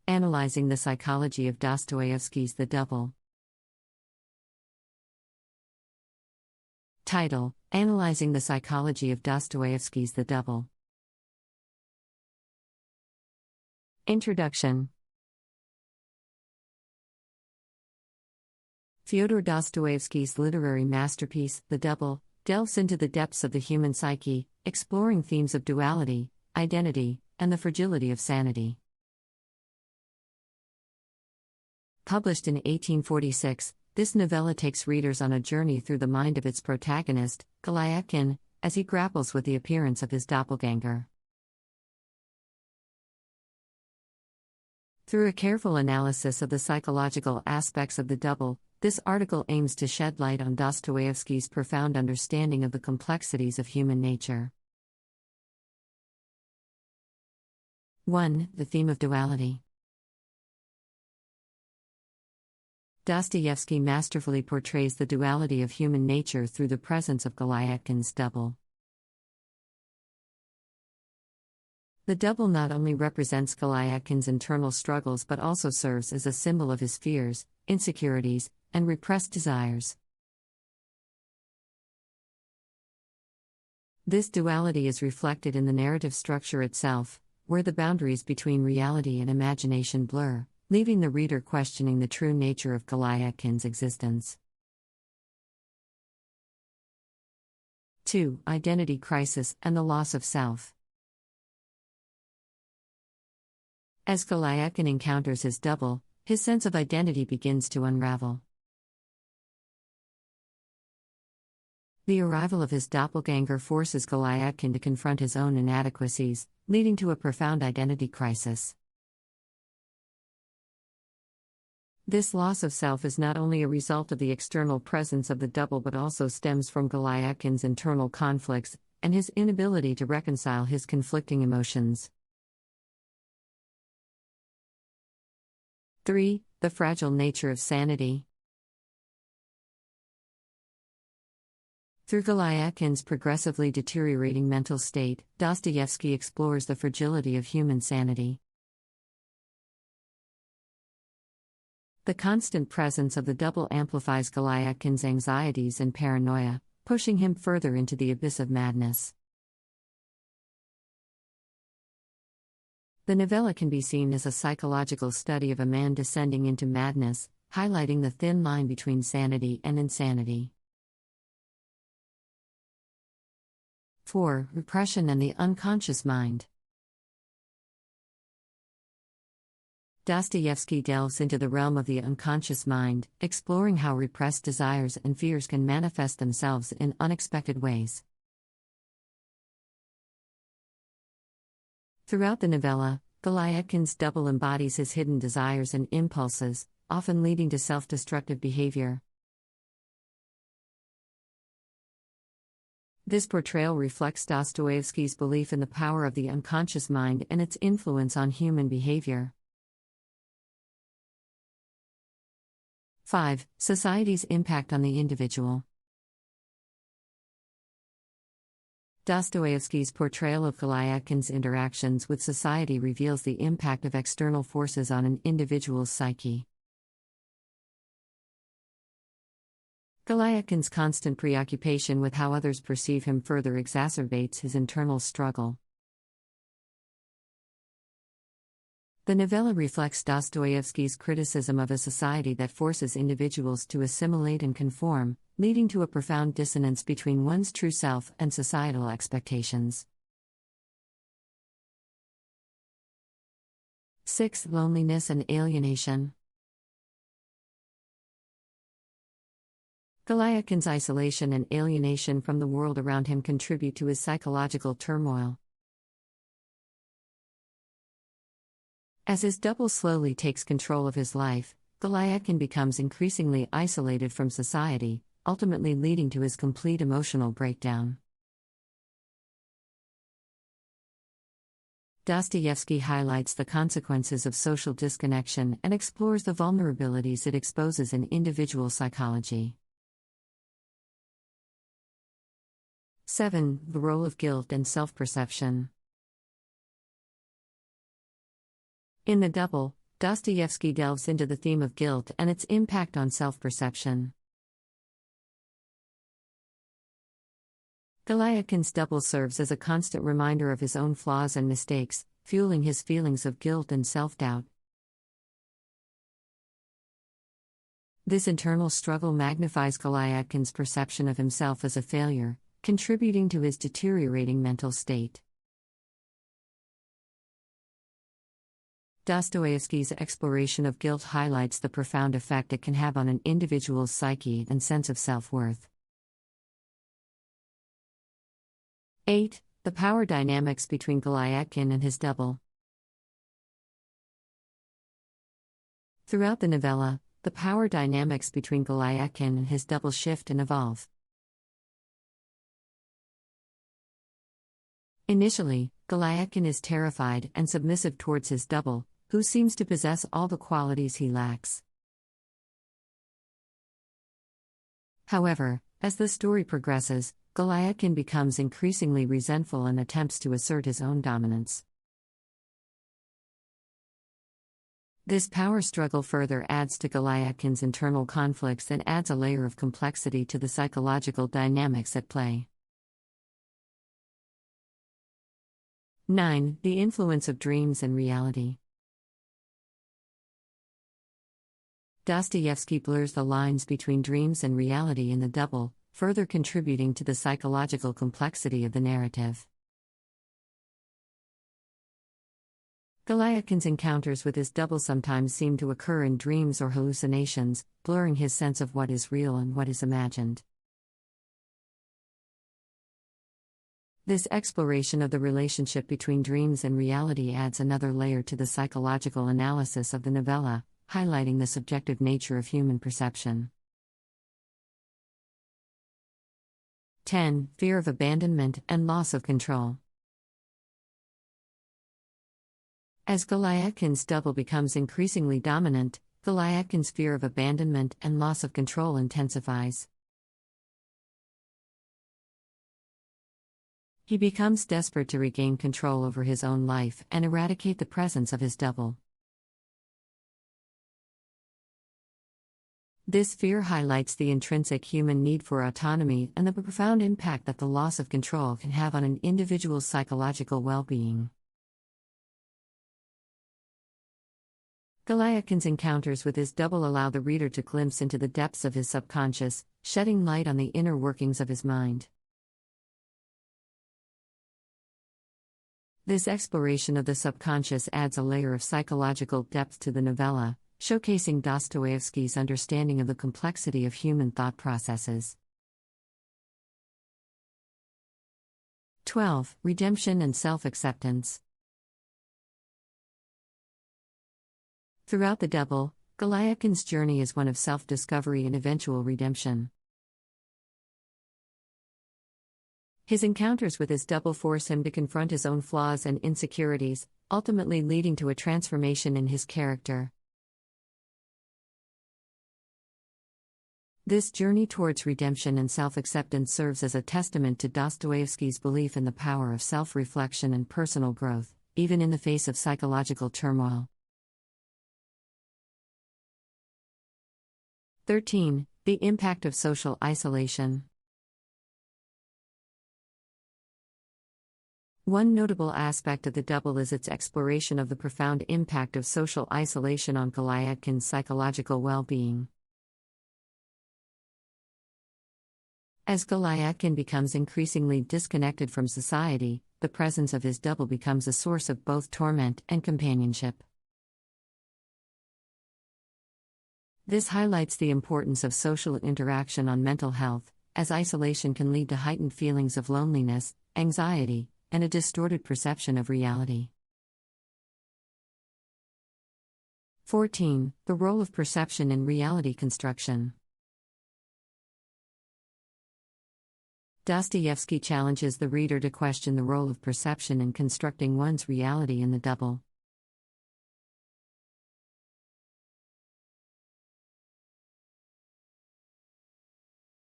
Analyzing the Psychology of Dostoevsky's The Double. Title: Analyzing the Psychology of Dostoevsky's The Double. Introduction. Fyodor Dostoevsky's literary masterpiece, The Double, delves into the depths of the human psyche, exploring themes of duality, identity, and the fragility of sanity. Published in 1846, this novella takes readers on a journey through the mind of its protagonist, Goliatkin, as he grapples with the appearance of his doppelganger. Through a careful analysis of the psychological aspects of the double, this article aims to shed light on Dostoevsky's profound understanding of the complexities of human nature. 1. The theme of duality. Dostoevsky masterfully portrays the duality of human nature through the presence of Goliatkin's double. The double not only represents Goliatkin's internal struggles but also serves as a symbol of his fears, insecurities, and repressed desires. This duality is reflected in the narrative structure itself, where the boundaries between reality and imagination blur, leaving the reader questioning the true nature of Goliatkin's existence. 2. Identity crisis and the loss of self. As Goliatkin encounters his double, his sense of identity begins to unravel. The arrival of his doppelganger forces Goliatkin to confront his own inadequacies, leading to a profound identity crisis. This loss of self is not only a result of the external presence of the double but also stems from Goliatkin's internal conflicts and his inability to reconcile his conflicting emotions. 3. The fragile nature of sanity. Through Goliatkin's progressively deteriorating mental state, Dostoevsky explores the fragility of human sanity. The constant presence of the double amplifies Goliatkin's anxieties and paranoia, pushing him further into the abyss of madness. The novella can be seen as a psychological study of a man descending into madness, highlighting the thin line between sanity and insanity. 4. Repression and the unconscious mind. Dostoevsky delves into the realm of the unconscious mind, exploring how repressed desires and fears can manifest themselves in unexpected ways. Throughout the novella, Goliatkin's double embodies his hidden desires and impulses, often leading to self-destructive behavior. This portrayal reflects Dostoevsky's belief in the power of the unconscious mind and its influence on human behavior. 5. Society's impact on the individual. Dostoevsky's portrayal of Goliatkin's interactions with society reveals the impact of external forces on an individual's psyche. Goliatkin's constant preoccupation with how others perceive him further exacerbates his internal struggle. The novella reflects Dostoevsky's criticism of a society that forces individuals to assimilate and conform, leading to a profound dissonance between one's true self and societal expectations. 6. Loneliness and alienation. Goliatkin's isolation and alienation from the world around him contribute to his psychological turmoil. As his double slowly takes control of his life, Goliatkin becomes increasingly isolated from society, ultimately leading to his complete emotional breakdown. Dostoevsky highlights the consequences of social disconnection and explores the vulnerabilities it exposes in individual psychology. 7. The role of guilt and self-perception. In The Double, Dostoevsky delves into the theme of guilt and its impact on self-perception. Goliath's double serves as a constant reminder of his own flaws and mistakes, fueling his feelings of guilt and self-doubt. This internal struggle magnifies Goliath's perception of himself as a failure, contributing to his deteriorating mental state. Dostoevsky's exploration of guilt highlights the profound effect it can have on an individual's psyche and sense of self-worth. 8. The power dynamics between Goliath and his double. Throughout the novella, the power dynamics between Goliath and his double shift and evolve. Initially, Goliath is terrified and submissive towards his double, who seems to possess all the qualities he lacks. However, as the story progresses, Goliath becomes increasingly resentful and attempts to assert his own dominance. This power struggle further adds to Goliath's internal conflicts and adds a layer of complexity to the psychological dynamics at play. 9. The influence of dreams and reality. Dostoevsky blurs the lines between dreams and reality in the double, further contributing to the psychological complexity of the narrative. Goliath's encounters with his double sometimes seem to occur in dreams or hallucinations, blurring his sense of what is real and what is imagined. This exploration of the relationship between dreams and reality adds another layer to the psychological analysis of the novella, highlighting the subjective nature of human perception. 10. Fear of abandonment and loss of control. As Goliath's double becomes increasingly dominant, Goliath's fear of abandonment and loss of control intensifies. He becomes desperate to regain control over his own life and eradicate the presence of his double. This fear highlights the intrinsic human need for autonomy and the profound impact that the loss of control can have on an individual's psychological well-being. Goliath's encounters with his double allow the reader to glimpse into the depths of his subconscious, shedding light on the inner workings of his mind. This exploration of the subconscious adds a layer of psychological depth to the novella, showcasing Dostoevsky's understanding of the complexity of human thought processes. 12. Redemption and self-acceptance. Throughout the double, Goliath's journey is one of self-discovery and eventual redemption. His encounters with his double force him to confront his own flaws and insecurities, ultimately leading to a transformation in his character. This journey towards redemption and self-acceptance serves as a testament to Dostoevsky's belief in the power of self-reflection and personal growth, even in the face of psychological turmoil. 13. The impact of social isolation. One notable aspect of the double is its exploration of the profound impact of social isolation on Goliath's psychological well-being. As Goliath becomes increasingly disconnected from society, the presence of his double becomes a source of both torment and companionship. This highlights the importance of social interaction on mental health, as isolation can lead to heightened feelings of loneliness, anxiety, and a distorted perception of reality. 14. The role of perception in reality construction. Dostoevsky challenges the reader to question the role of perception in constructing one's reality in the double.